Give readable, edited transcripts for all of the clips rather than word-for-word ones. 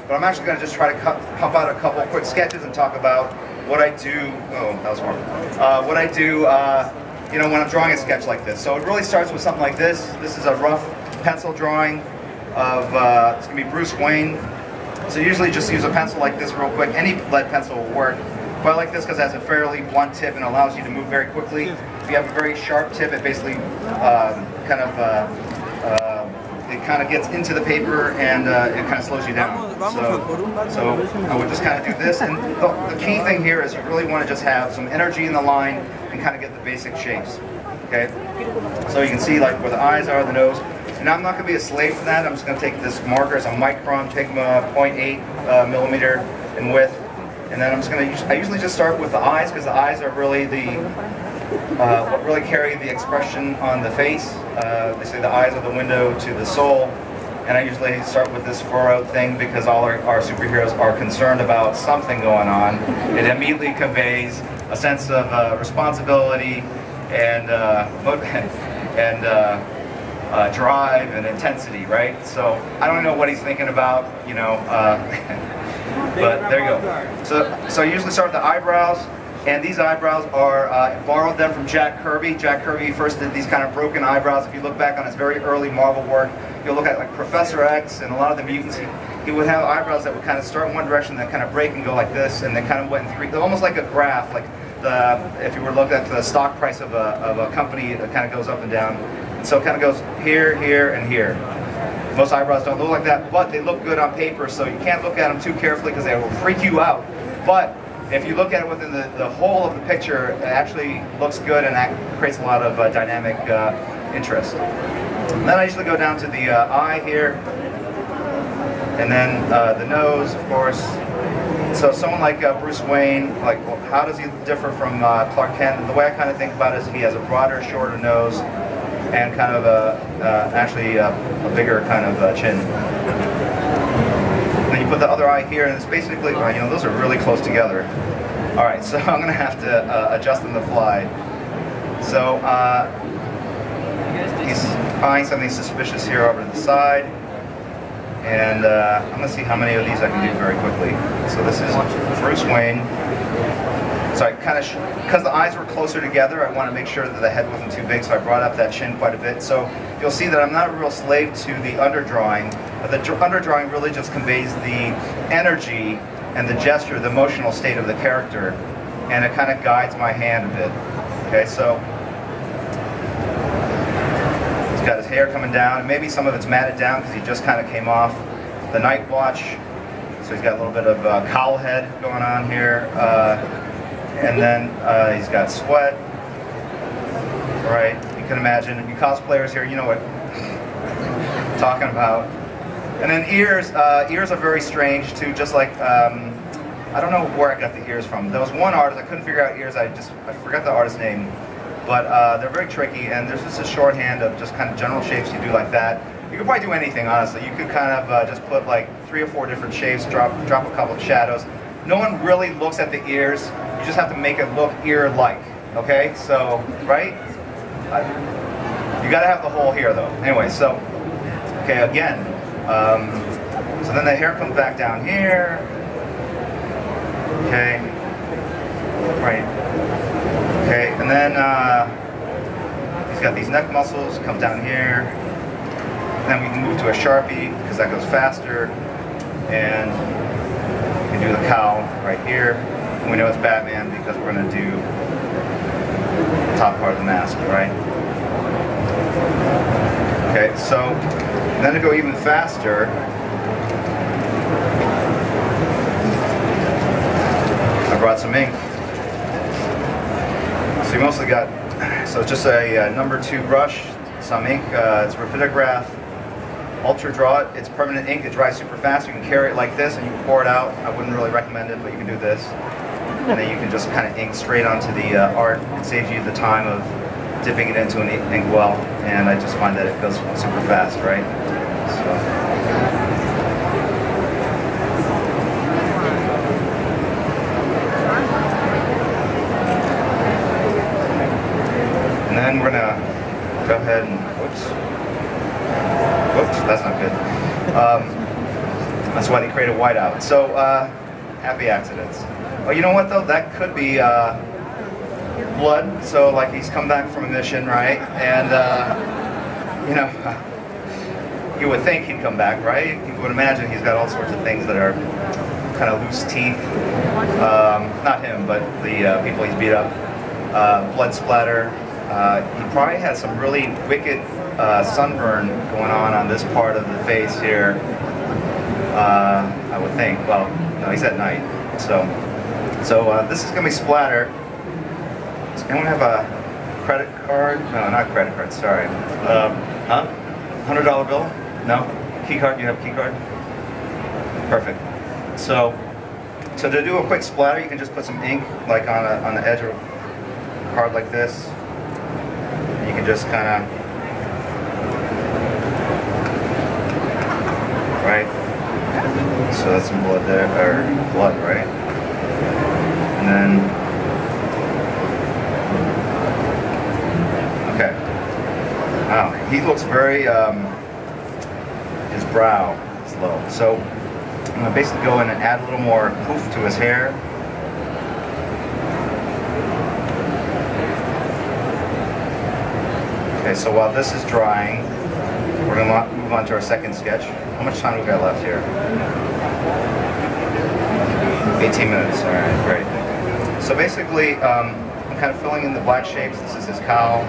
but I'm actually going to just try to pump out a couple quick sketches and talk about what I do. Oh, that was horrible. What I do, you know, when I'm drawing a sketch like this. So it really starts with something like this. This is a rough pencil drawing of, it's going to be Bruce Wayne. So usually just use a pencil like this real quick. Any lead pencil will work. But I like this because it has a fairly blunt tip and allows you to move very quickly. If you have a very sharp tip, it basically it kind of gets into the paper and it kind of slows you down. So I would just kind of do this. And the key thing here is you really want to just have some energy in the line and kind of get the basic shapes. Okay? So you can see like where the eyes are, the nose. And I'm not going to be a slave to that. I'm just going to take this marker as a micron, take 0.8 millimeter in width. And then I'm just going to, I usually just start with the eyes because the eyes are really the, what really carry the expression on the face. They say the eyes are the window to the soul. And I usually start with this furrowed thing because all our superheroes are concerned about something going on. It immediately conveys a sense of responsibility and, drive and intensity, right? So I don't know what he's thinking about, you know, but there you go. So I usually start with the eyebrows, and these eyebrows are, borrowed them from Jack Kirby. Jack Kirby first did these kind of broken eyebrows. If you look back on his very early Marvel work, you'll look at like Professor X and a lot of the mutants, he would have eyebrows that would kind of start in one direction, then kind of break and go like this, and then kind of went in three, almost like a graph, like if you were to look at the stock price of a company, it kind of goes up and down. So it kind of goes here, here, and here. Most eyebrows don't look like that, but they look good on paper, so you can't look at them too carefully because they will freak you out. But if you look at it within the whole of the picture, it actually looks good and that creates a lot of dynamic interest. And then I usually go down to the eye here, and then the nose, of course. So someone like Bruce Wayne, like, well, how does he differ from Clark Kent? The way I kind of think about it is he has a broader, shorter nose, and kind of actually a bigger kind of chin. And then you put the other eye here, and it's basically, you know, those are really close together. All right, so I'm going to have to adjust them to fly. So he's eyeing something suspicious here over to the side, and I'm going to see how many of these I can do very quickly. So this is Bruce Wayne. So I kind of, because the eyes were closer together, I want to make sure that the head wasn't too big, so I brought up that chin quite a bit. So you'll see that I'm not a real slave to the underdrawing, but the underdrawing really just conveys the energy and the gesture, the emotional state of the character, and it kind of guides my hand a bit. Okay, so he's got his hair coming down, and maybe some of it's matted down because he just kind of came off the night watch. So he's got a little bit of cowl head going on here. And then he's got sweat, right? You can imagine, you cosplayers here, you know what I'm talking about. And then ears, ears are very strange too, just like, I don't know where I got the ears from. There was one artist, I couldn't figure out ears, I forgot the artist's name. But they're very tricky, and there's just a shorthand of just kind of general shapes you do like that. You could probably do anything, honestly. You could kind of just put like 3 or 4 different shapes, drop a couple of shadows. No one really looks at the ears. You just have to make it look ear-like, okay? So, right? You gotta have the hole here, though. Anyway, so, okay, again. So then the hair comes back down here. Okay. Right. Okay, and then he's got these neck muscles, comes down here. And then we can move to a Sharpie, because that goes faster. And we can do the cowl right here. And we know it's Batman because we're going to do the top part of the mask, right? Okay, so then to go even faster, I brought some ink. So you mostly got, so it's just a number 2 brush, some ink, it's Rapidograph Ultra Draw it. It's permanent ink, it dries super fast. You can carry it like this and you can pour it out. I wouldn't really recommend it, but you can do this. And then you can just kind of ink straight onto the art. It saves you the time of dipping it into an ink well, and I just find that it goes super fast, right? So. And then we're gonna go ahead and, whoops, that's not good. That's why they create afraid of whiteout. So, happy accidents. Oh, you know what though? That could be blood. So, like, he's come back from a mission, right? And, you know, you would think he'd come back, right? You would imagine he's got all sorts of things that are kind of loose teeth. Not him, but the people he's beat up. Blood splatter. He probably had some really wicked sunburn going on this part of the face here. I would think. Well, no, he's at night. So this is going to be splatter. Does anyone have a credit card? No, not credit card, sorry. Huh? $100 bill? No? Key card? You have a key card? Perfect. So to do a quick splatter, you can just put some ink like on the edge of a card like this. You can just kind of, right? So that's some blood there, or blood, right? And then, okay. Wow, he looks very, his brow is low. So I'm going to basically go in and add a little more poof to his hair. Okay, so while this is drying, we're going to move on to our second sketch. How much time do we got left here? 18 minutes, all right, great. So basically, I'm kind of filling in the black shapes. This is his cowl.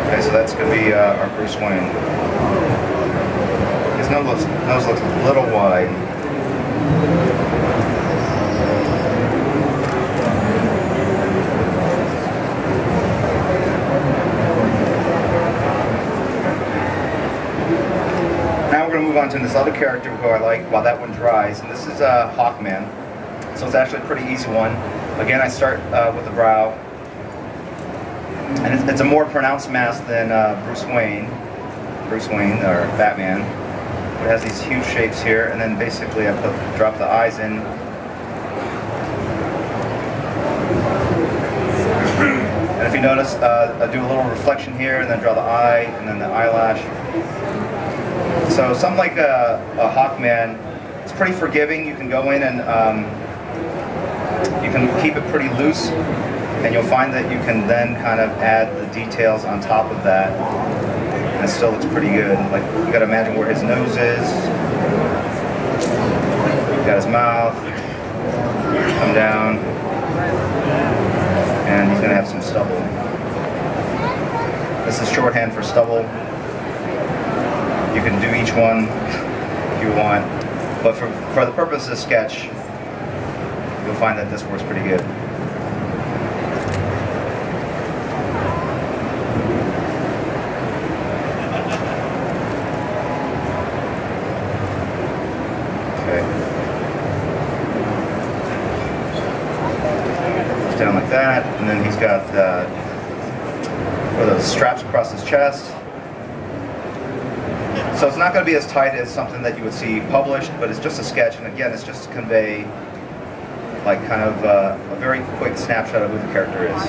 Okay, so that's going to be our Bruce Wayne. His nose looks a little wide. Now we're going to move on to this other character who I like while that one dries, and this is Hawkman. So it's actually a pretty easy one. Again, I start with the brow. And it's a more pronounced mask than Bruce Wayne, or Batman. It has these huge shapes here, and then basically I drop the eyes in. And if you notice, I do a little reflection here, and then draw the eye, and then the eyelash. So something like a Hawkman, it's pretty forgiving. You can go in and you can keep it pretty loose. And you'll find that you can then kind of add the details on top of that, and it still looks pretty good. Like, you gotta imagine where his nose is, you got his mouth, come down, and he's gonna have some stubble. This is shorthand for stubble. You can do each one if you want, but for the purpose of the sketch, you'll find that this works pretty good. Down like that, and then he's got those straps across his chest. So it's not going to be as tight as something that you would see published, but it's just a sketch, and again, it's just to convey like kind of a very quick snapshot of who the character is.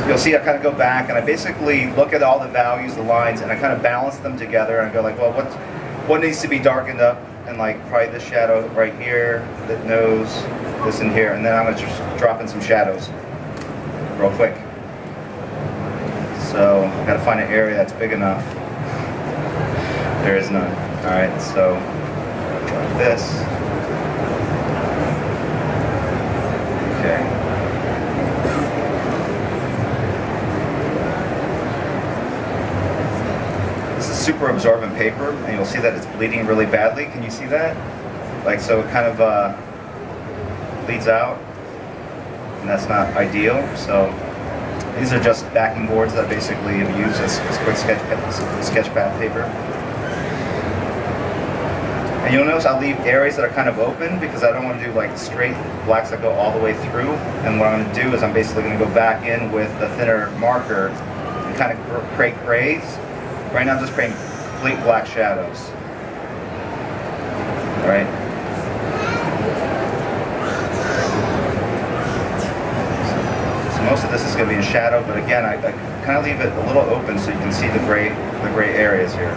You'll see I kind of go back and I basically look at all the values, the lines, and I kind of balance them together and go like, well, what needs to be darkened up? And like probably this shadow right here, the nose, this in here, and then I'm going to just drop in some shadows real quick. So I've got to find an area that's big enough. There is none. Alright, so like this. Okay. Super absorbent paper, and you'll see that it's bleeding really badly. Can you see that? Like, so it kind of bleeds out, and that's not ideal. So these are just backing boards that basically have used as quick sketch pad paper. And you'll notice I'll leave areas that are kind of open because I don't want to do like straight blacks that go all the way through. And what I'm going to do is I'm basically going to go back in with the thinner marker and kind of create grays. Right now I'm just creating complete black shadows. Right? So most of this is is going to be in shadow, but again, I kind of leave it a little open so you can see the gray areas here.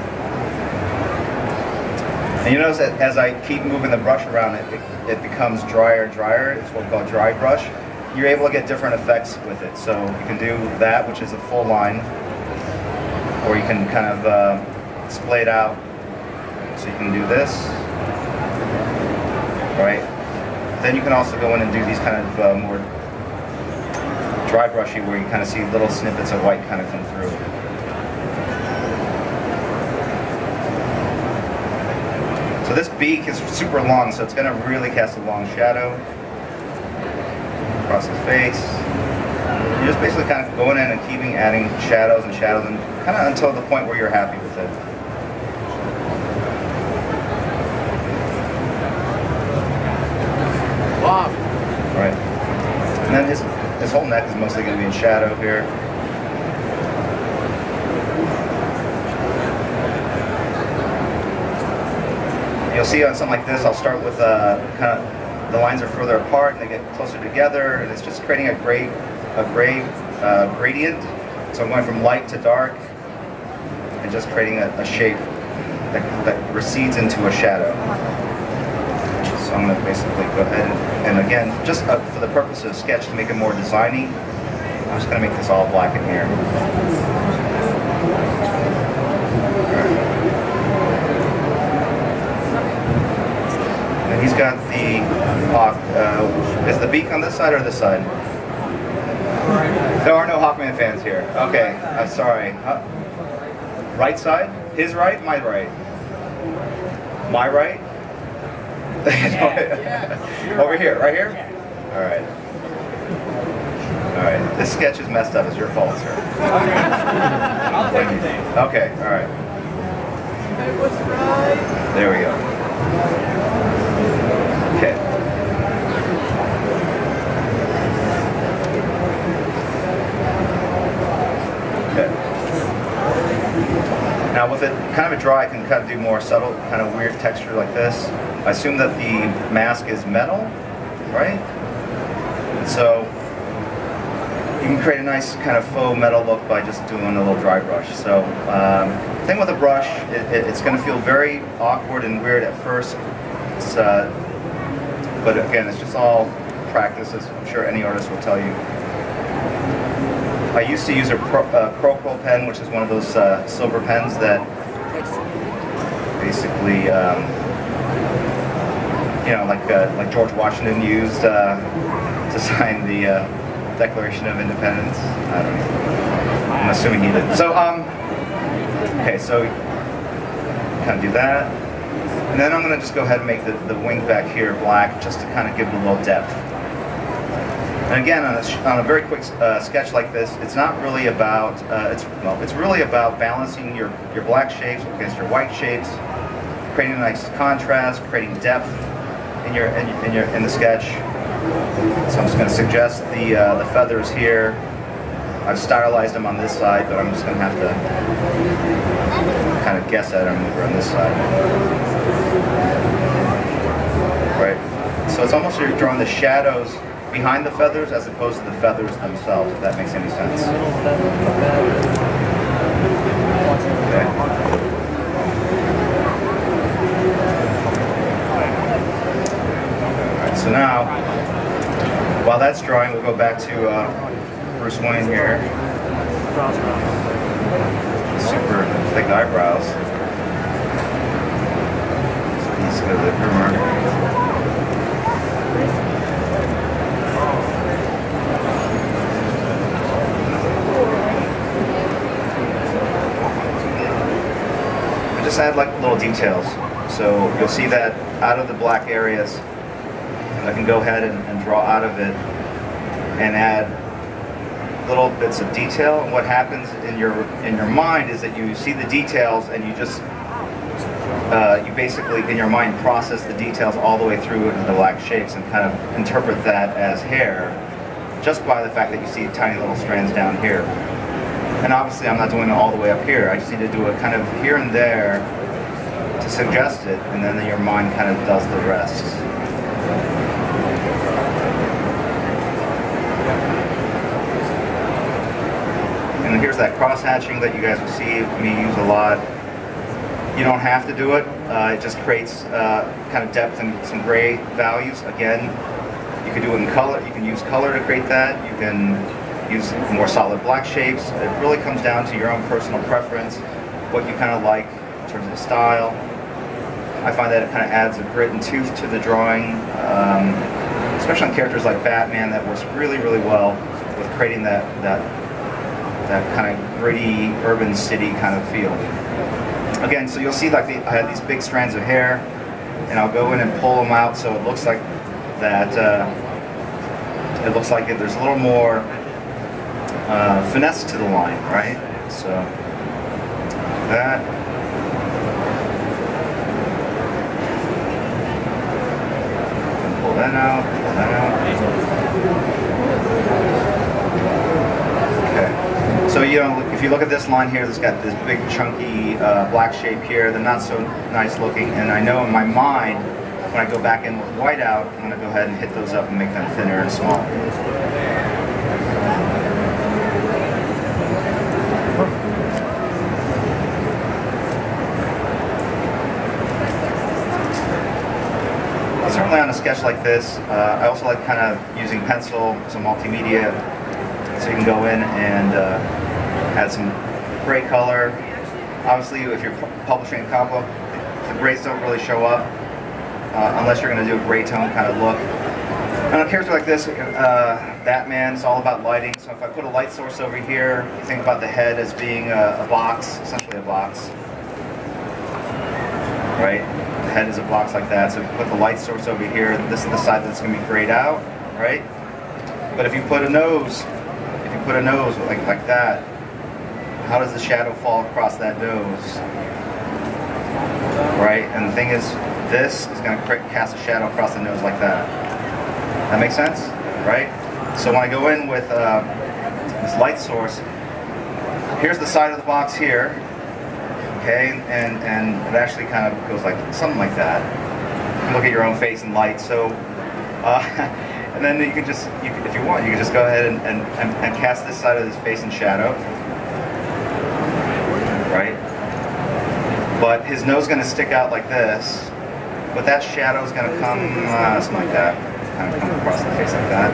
And you notice that as I keep moving the brush around, it becomes drier and drier. It's what we call dry brush. You're able to get different effects with it. So you can do that, which is a full line, or you can kind of splay it out. So you can do this, right? Then you can also go in and do these kind of more dry brushy, where you kind of see little snippets of white kind of come through. So this beak is super long, so it's going to really cast a long shadow across his face. You're just basically kind of going in and keeping adding shadows and shadows, and kind of until the point where you're happy with it. Wow. Right. And then his whole neck is mostly going to be in shadow here. You'll see on something like this, I'll start with kind of the lines are further apart and they get closer together, and it's just creating a gray gradient. So I'm going from light to dark and just creating a shape that recedes into a shadow. So I'm going to basically go ahead and again, just for the purpose of sketch to make it more designy, I'm just going to make this all black in here. And he's got the hawk. Is the beak on this side or this side? There are no Hawkman fans here. Okay, I'm sorry. Right side? His right? My right? My right? Over here, right here? Alright. Alright, this sketch is messed up. It's your fault, sir. I'll take your name. Okay, alright. What's right? There we go. Okay. Okay. Now with it kind of a dry, I can kind of do more subtle, kind of weird texture like this. I assume that the mask is metal, right? And so you can create a nice kind of faux metal look by just doing a little dry brush. So the thing with a brush, it's going to feel very awkward and weird at first. It's, but again, it's just all practice, as I'm sure any artist will tell you. I used to use a Pro pen, which is one of those silver pens that basically, you know, like George Washington used to sign the Declaration of Independence. I don't know. I'm assuming he did. So, okay, so kind of do that. And then I'm going to just go ahead and make the wing back here black, just to kind of give it a little depth. And again, on a very quick sketch like this, it's not really about it's really about balancing your black shapes against your white shapes, creating a nice contrast, creating depth in the sketch. So I'm just going to suggest the feathers here. I've stylized them on this side, but I'm just going to have to kind of guess at them over on this side. Right. So it's almost like you're drawing the shadows behind the feathers as opposed to the feathers themselves, if that makes any sense. Okay. Alright, so now, while that's drawing, we'll go back to Bruce Wayne here. Super thick eyebrows. He's got the groomer. Just add like little details. So you'll see that out of the black areas, I can go ahead and draw out of it and add little bits of detail. And what happens in your mind is that you see the details and you just you basically in your mind process the details all the way through into the black shapes and kind of interpret that as hair just by the fact that you see tiny little strands down here. And obviously I'm not doing it all the way up here. I just need to do it kind of here and there to suggest it, and then your mind kind of does the rest. And here's that cross hatching that you guys will see me use a lot. You don't have to do it. It just creates kind of depth and some gray values. Again, you can do it in color. You can use color to create that. You can use more solid black shapes. It really comes down to your own personal preference, what you kind of like in terms of style. I find that it kind of adds a grit and tooth to the drawing, especially on characters like Batman. That works really, really well with creating that kind of gritty urban city kind of feel. Again, so you'll see like I have these big strands of hair, and I'll go in and pull them out so it looks like that. It looks like there's a little more finesse to the line, right? So that. Pull that out. Pull that out. Okay. So you know, if you look at this line here, it's got this big chunky black shape here. They're not so nice looking, and I know in my mind when I go back in with whiteout, I'm going to go ahead and hit those up and make them thinner and smaller. Certainly on a sketch like this, I also like kind of using pencil, some multimedia, so you can go in and add some gray color. Obviously, if you're publishing a comic book, the grays don't really show up unless you're going to do a gray tone kind of look. On a character like this, Batman, it's all about lighting. So if I put a light source over here, you think about the head as being a box, essentially a box, right? The head is a box like that. So if you put the light source over here, this is the side that's going to be grayed out, right? But if you put a nose, like that, how does the shadow fall across that nose, right? And the thing is, this is going to cast a shadow across the nose like that. That makes sense, right? So when I go in with this light source, here's the side of the box here, okay, and it actually kind of goes like something like that. You can look at your own face in light. So, and then you can just, if you want, you can just go ahead and cast this side of his face in shadow, right? But his nose is going to stick out like this, but that shadow is going to come something like that, kind of come across the face like that.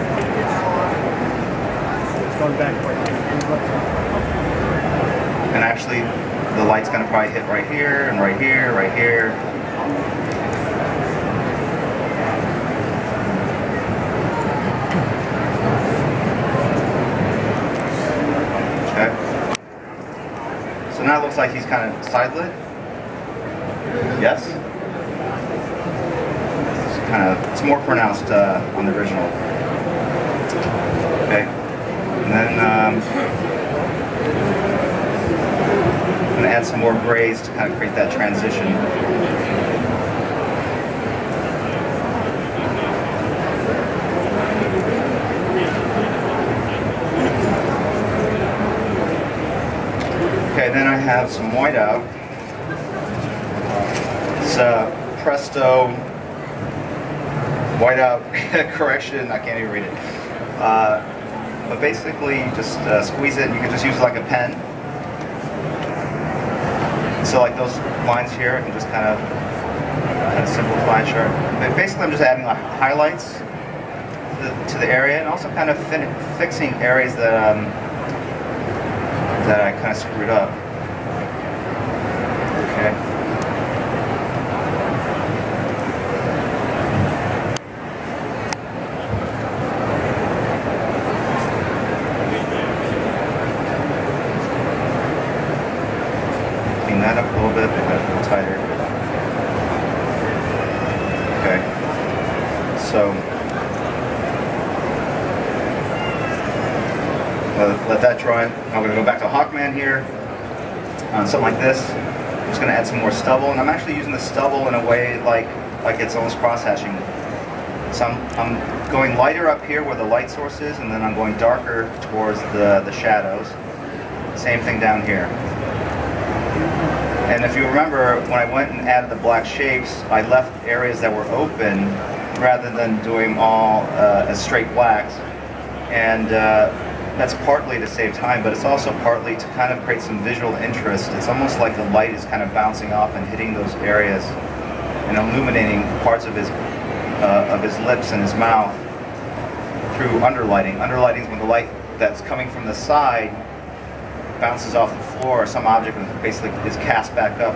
It's going back. And actually, the light's going to probably hit right here, and right here, right here. Okay. So now it looks like he's kind of side-lit. Yes? It's kind of, it's more pronounced on the original. Okay. And then I'm going to add some more grays to kind of create that transition. Okay, then I have some whiteout. It's Presto Wite-Out Correction. I can't even read it. But basically, you just squeeze it, and you can just use it like a pen. So like those lines here, I can just kind of simplify it. Sure. But basically, I'm just adding like highlights to the area, and also kind of fixing areas that that I kind of screwed up. Okay. Clean that up a little bit, make that a little tighter. Okay. So let that dry. I'm going to go back to Hawkman here on something like this. I'm just going to add some more stubble, and I'm actually using the stubble in a way like it's almost cross-hatching. So I'm going lighter up here where the light source is, and then I'm going darker towards the shadows. Same thing down here. And if you remember, when I went and added the black shapes, I left areas that were open rather than doing all as straight blacks. And that's partly to save time, but it's also partly to kind of create some visual interest. It's almost like the light is kind of bouncing off and hitting those areas and illuminating parts of his lips and his mouth through underlighting. Underlighting is when the light that's coming from the side bounces off the floor or some object and basically is cast back up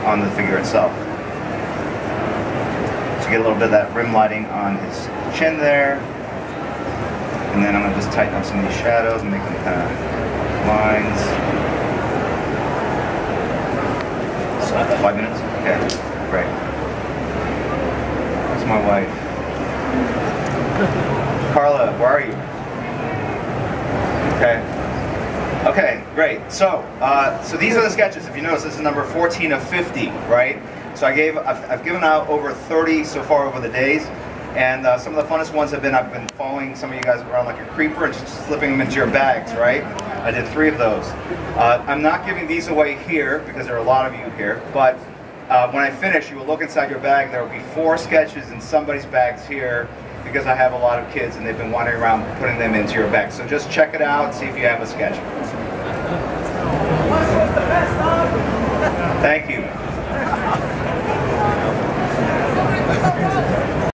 on the figure itself. So you get a little bit of that rim lighting on his chin there. And then I'm going to just tighten up some of these shadows and make them kind of lines. So 5 minutes? Okay, great. Where's my wife? Carla, where are you? Okay. Okay, great. So, so these are the sketches. If you notice, this is number 14 of 50, right? So I've given out over 30 so far over the days, and some of the funnest ones have been I've been following some of you guys around like a creeper and just slipping them into your bags, right? I did 3 of those. I'm not giving these away here because there are a lot of you here, but when I finish, you will look inside your bag. There will be 4 sketches in somebody's bags here, because I have a lot of kids and they've been wandering around putting them into your bag. So just check it out, see if you have a sketch.